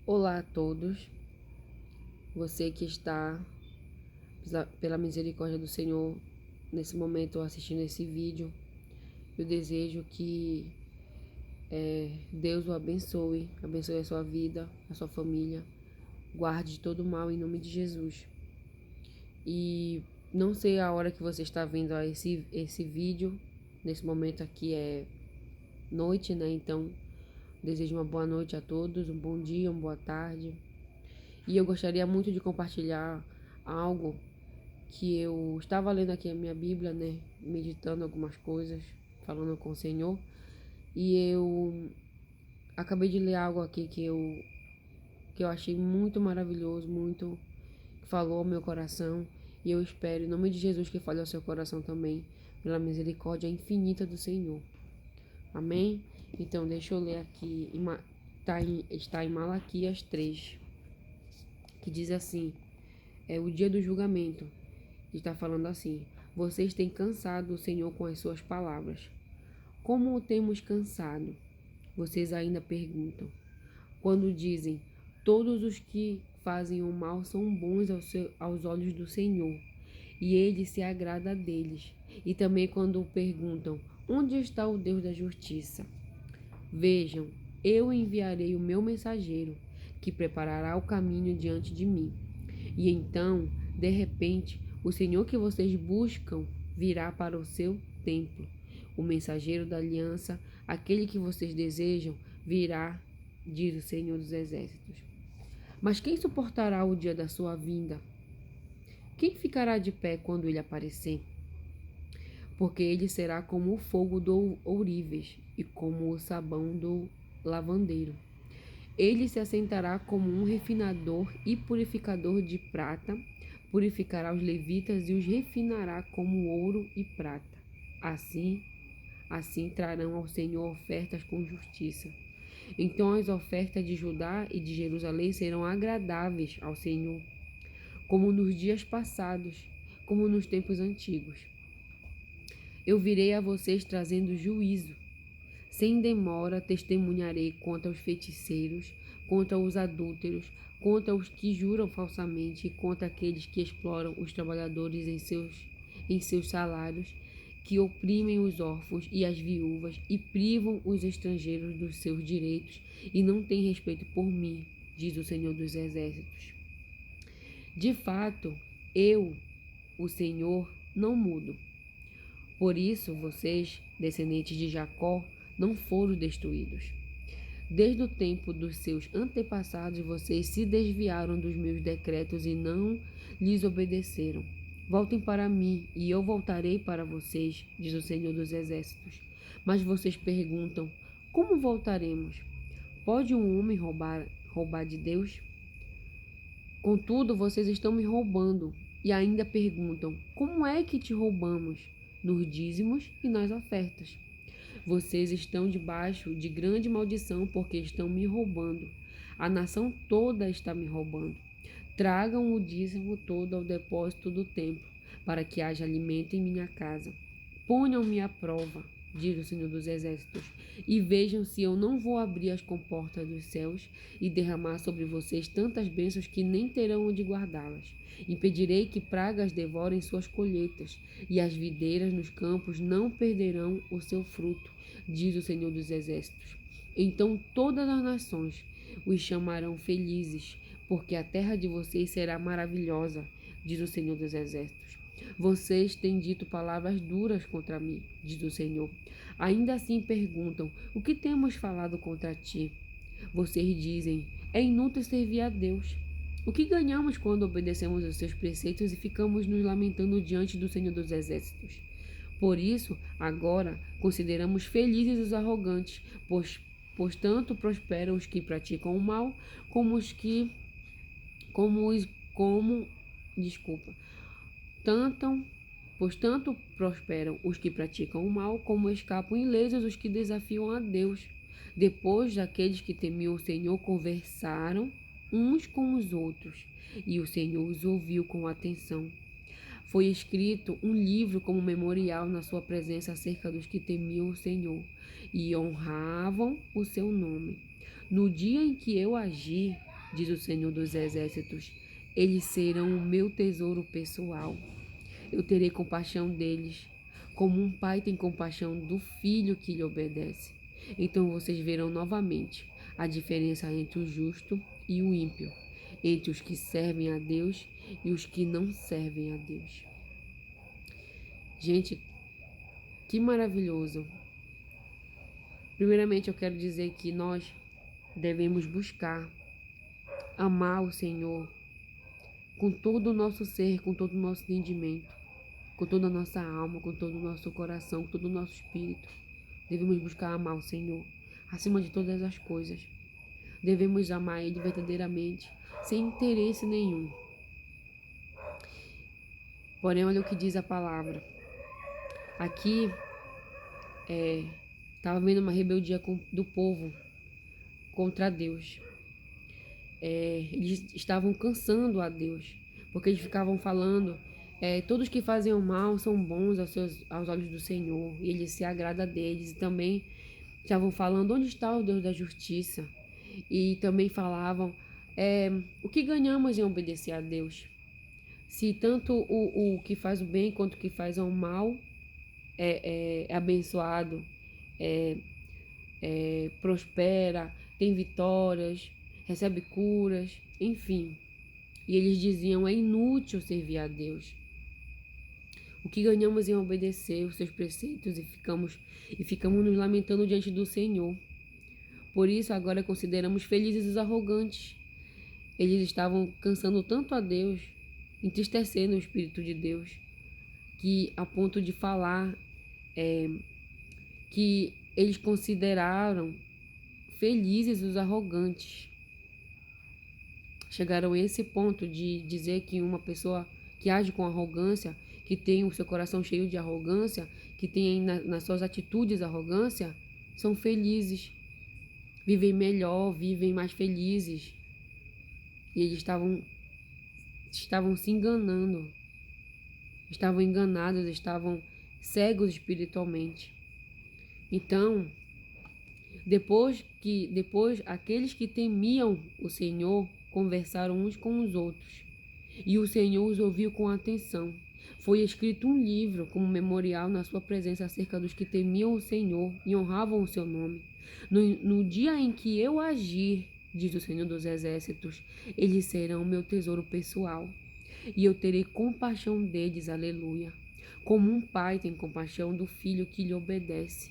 Olá a todos, você que está, pela misericórdia do Senhor, nesse momento assistindo esse vídeo. Eu desejo que Deus o abençoe a sua vida, a sua família, guarde de todo mal em nome de Jesus. E não sei a hora que você está vendo esse vídeo, nesse momento aqui é noite, né? Então, desejo uma boa noite a todos, um bom dia, uma boa tarde. E eu gostaria muito de compartilhar algo que eu estava lendo aqui a minha Bíblia, né? Meditando algumas coisas, falando com o Senhor. E eu acabei de ler algo aqui que eu achei muito maravilhoso, muito que falou ao meu coração. E eu espero, em nome de Jesus, que fale ao seu coração também, pela misericórdia infinita do Senhor. Amém? Então, deixa eu ler aqui. Está em Malaquias 3, que diz assim: é o dia do julgamento. Está falando assim: vocês têm cansado o Senhor com as suas palavras. Como o temos cansado? Vocês ainda perguntam. Quando dizem: todos os que fazem o mal são bons aos olhos do Senhor, e ele se agrada deles. E também quando perguntam: onde está o Deus da justiça? Vejam, eu enviarei o meu mensageiro, que preparará o caminho diante de mim. E então, de repente, o Senhor que vocês buscam virá para o seu templo. O mensageiro da aliança, aquele que vocês desejam, virá, diz o Senhor dos Exércitos. Mas quem suportará o dia da sua vinda? Quem ficará de pé quando ele aparecer? Porque ele será como o fogo do ourives e como o sabão do lavandeiro. Ele se assentará como um refinador e purificador de prata, purificará os levitas e os refinará como ouro e prata. Assim trarão ao Senhor ofertas com justiça. Então as ofertas de Judá e de Jerusalém serão agradáveis ao Senhor, como nos dias passados, como nos tempos antigos. Eu virei a vocês trazendo juízo. Sem demora testemunharei contra os feiticeiros, contra os adúlteros, contra os que juram falsamente e contra aqueles que exploram os trabalhadores em seus salários, que oprimem os órfãos e as viúvas e privam os estrangeiros dos seus direitos e não têm respeito por mim, diz o Senhor dos Exércitos. De fato, eu, o Senhor, não mudo. Por isso, vocês, descendentes de Jacó, não foram destruídos. Desde o tempo dos seus antepassados, vocês se desviaram dos meus decretos e não lhes obedeceram. Voltem para mim, e eu voltarei para vocês, diz o Senhor dos Exércitos. Mas vocês perguntam: como voltaremos? Pode um homem roubar de Deus? Contudo, vocês estão me roubando e ainda perguntam: como é que te roubamos? Nos dízimos e nas ofertas. Vocês estão debaixo de grande maldição porque estão me roubando. A nação toda está me roubando. Tragam o dízimo todo ao depósito do templo, para que haja alimento em minha casa. Ponham-me à prova, diz o Senhor dos Exércitos, e vejam se eu não vou abrir as comportas dos céus e derramar sobre vocês tantas bênçãos que nem terão onde guardá-las. Impedirei que pragas devorem suas colheitas, e as videiras nos campos não perderão o seu fruto, diz o Senhor dos Exércitos. Então todas as nações os chamarão felizes, porque a terra de vocês será maravilhosa, diz o Senhor dos Exércitos. Vocês têm dito palavras duras contra mim, diz o Senhor. Ainda assim perguntam: o que temos falado contra ti? Vocês dizem: é inútil servir a Deus. O que ganhamos quando obedecemos aos seus preceitos e ficamos nos lamentando diante do Senhor dos Exércitos? Por isso, agora, consideramos felizes os arrogantes, pois tanto prosperam os que praticam o mal, como os que, como os, como, desculpa, tanto, pois tanto prosperam os que praticam o mal, como escapam ilesos os que desafiam a Deus. Depois, aqueles que temiam o Senhor conversaram uns com os outros, e o Senhor os ouviu com atenção. Foi escrito um livro como memorial na sua presença acerca dos que temiam o Senhor e honravam o seu nome. No dia em que eu agi, diz o Senhor dos Exércitos. Eles serão o meu tesouro pessoal. Eu terei compaixão deles, como um pai tem compaixão do filho que lhe obedece. Então vocês verão novamente a diferença entre o justo e o ímpio, entre os que servem a Deus e os que não servem a Deus. Gente, que maravilhoso! Primeiramente, eu quero dizer que nós devemos buscar amar o Senhor com todo o nosso ser, com todo o nosso entendimento, com toda a nossa alma, com todo o nosso coração, com todo o nosso espírito. Devemos buscar amar o Senhor acima de todas as coisas. Devemos amar Ele verdadeiramente, sem interesse nenhum. Porém, olha o que diz a palavra. Aqui, estava vendo uma rebeldia do povo contra Deus. Eles estavam cansando a Deus, porque eles ficavam falando, todos que fazem o mal são bons aos olhos do Senhor, e Ele se agrada deles. E também estavam falando, onde está o Deus da justiça? E também falavam, o que ganhamos em obedecer a Deus? Se tanto o que faz o bem quanto o que faz o mal é abençoado, prospera, tem vitórias, recebe curas, enfim. E eles diziam, é inútil servir a Deus. O que ganhamos em obedecer os seus preceitos e ficamos nos lamentando diante do Senhor. Por isso, agora consideramos felizes os arrogantes. Eles estavam cansando tanto a Deus, entristecendo o Espírito de Deus, que a ponto de falar que eles consideraram felizes os arrogantes. Chegaram a esse ponto de dizer que uma pessoa que age com arrogância, que tem o seu coração cheio de arrogância, que tem nas suas atitudes arrogância, são felizes, vivem melhor, vivem mais felizes. E eles estavam se enganando, estavam enganados, estavam cegos espiritualmente. Então, depois aqueles que temiam o Senhor conversaram uns com os outros, e o Senhor os ouviu com atenção. Foi escrito um livro como memorial na sua presença acerca dos que temiam o Senhor e honravam o seu nome. No dia em que eu agir, diz o Senhor dos Exércitos, eles serão meu tesouro pessoal, e eu terei compaixão deles, aleluia. Como um pai tem compaixão do filho que lhe obedece.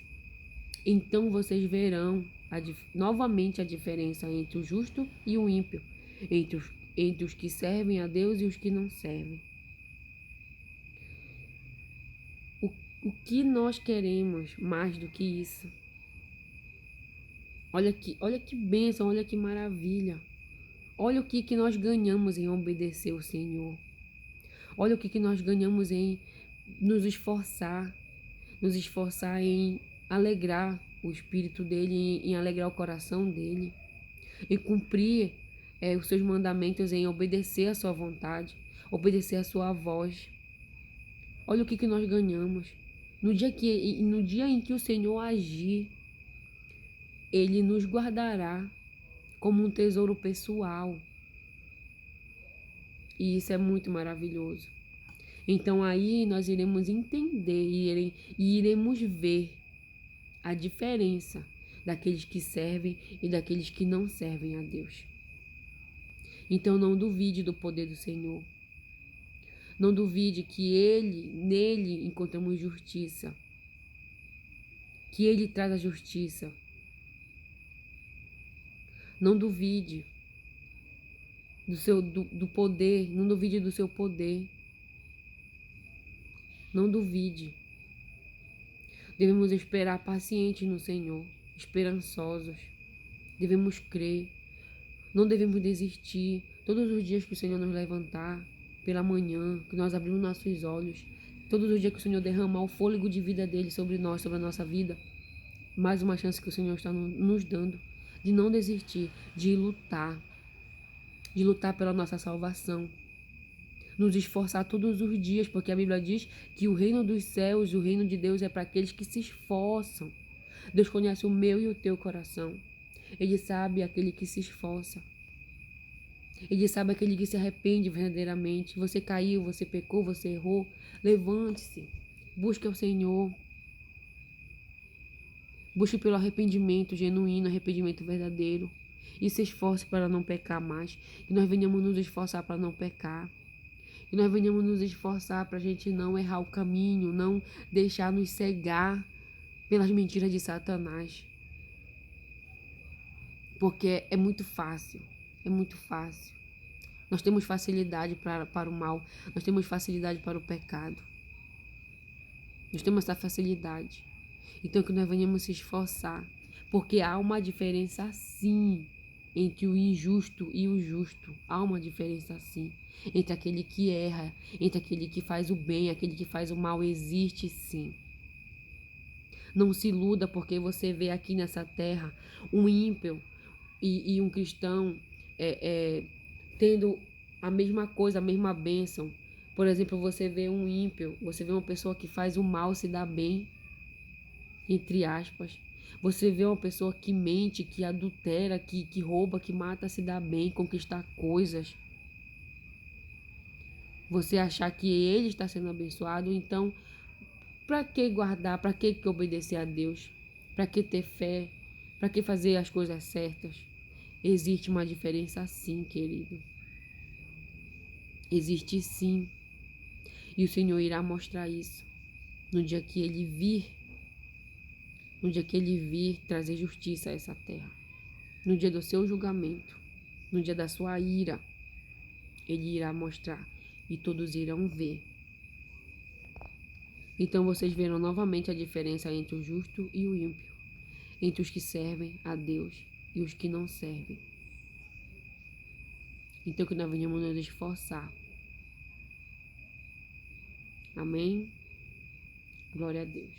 Então vocês verão novamente a diferença entre o justo e o ímpio, entre os que servem a Deus e os que não servem. O que nós queremos mais do que isso? Olha que bênção, olha que maravilha. Olha o que nós ganhamos em obedecer o Senhor. Olha o que nós ganhamos em nos esforçar em alegrar o espírito dele, em alegrar o coração dele, em cumprir os seus mandamentos, em obedecer a sua vontade, obedecer a sua voz. Olha o que nós ganhamos. No dia em que o Senhor agir, Ele nos guardará como um tesouro pessoal. E isso é muito maravilhoso. Então aí nós iremos entender e iremos ver a diferença daqueles que servem e daqueles que não servem a Deus. Então não duvide do poder do Senhor. Não duvide que nele encontramos justiça. Que Ele traz a justiça. Não duvide do poder, não duvide do seu poder. Não duvide. Devemos esperar pacientes no Senhor, esperançosos. Devemos crer. Não devemos desistir. Todos os dias que o Senhor nos levantar, pela manhã, que nós abrimos nossos olhos, todos os dias que o Senhor derramar o fôlego de vida dele sobre nós, sobre a nossa vida, mais uma chance que o Senhor está nos dando de não desistir, de lutar pela nossa salvação, nos esforçar todos os dias, porque a Bíblia diz que o reino dos céus, o reino de Deus é para aqueles que se esforçam. Deus conhece o meu e o teu coração. Ele sabe aquele que se esforça. Ele sabe aquele que se arrepende verdadeiramente. Você caiu, você pecou, você errou. Levante-se. Busque ao Senhor. Busque pelo arrependimento genuíno, arrependimento verdadeiro. E se esforce para não pecar mais. Que nós venhamos nos esforçar para não pecar. Que nós venhamos nos esforçar para a gente não errar o caminho, não deixar nos cegar pelas mentiras de Satanás. Porque é muito fácil. É muito fácil. Nós temos facilidade para o mal. Nós temos facilidade para o pecado. Nós temos essa facilidade. Então que nós venhamos se esforçar. Porque há uma diferença sim entre o injusto e o justo. Há uma diferença sim. Entre aquele que erra, entre aquele que faz o bem, aquele que faz o mal. Existe sim. Não se iluda porque você vê aqui nessa terra um ímpio e um cristão tendo a mesma coisa, a mesma bênção. Por exemplo, você vê um ímpio, você vê uma pessoa que faz o mal se dá bem, entre aspas. Você vê uma pessoa que mente, que adultera, que rouba, que mata, se dá bem, conquistar coisas. Você achar que ele está sendo abençoado, então, para que guardar, para que obedecer a Deus? Para que ter fé? Para que fazer as coisas certas? Existe uma diferença sim, querido. Existe sim. E o Senhor irá mostrar isso no dia que Ele vir. No dia que Ele vir trazer justiça a essa terra. No dia do seu julgamento. No dia da sua ira. Ele irá mostrar. E todos irão ver. Então vocês verão novamente a diferença entre o justo e o ímpio. Entre os que servem a Deus e os que não servem. Então que nós venhamos nos esforçar. Amém? Glória a Deus.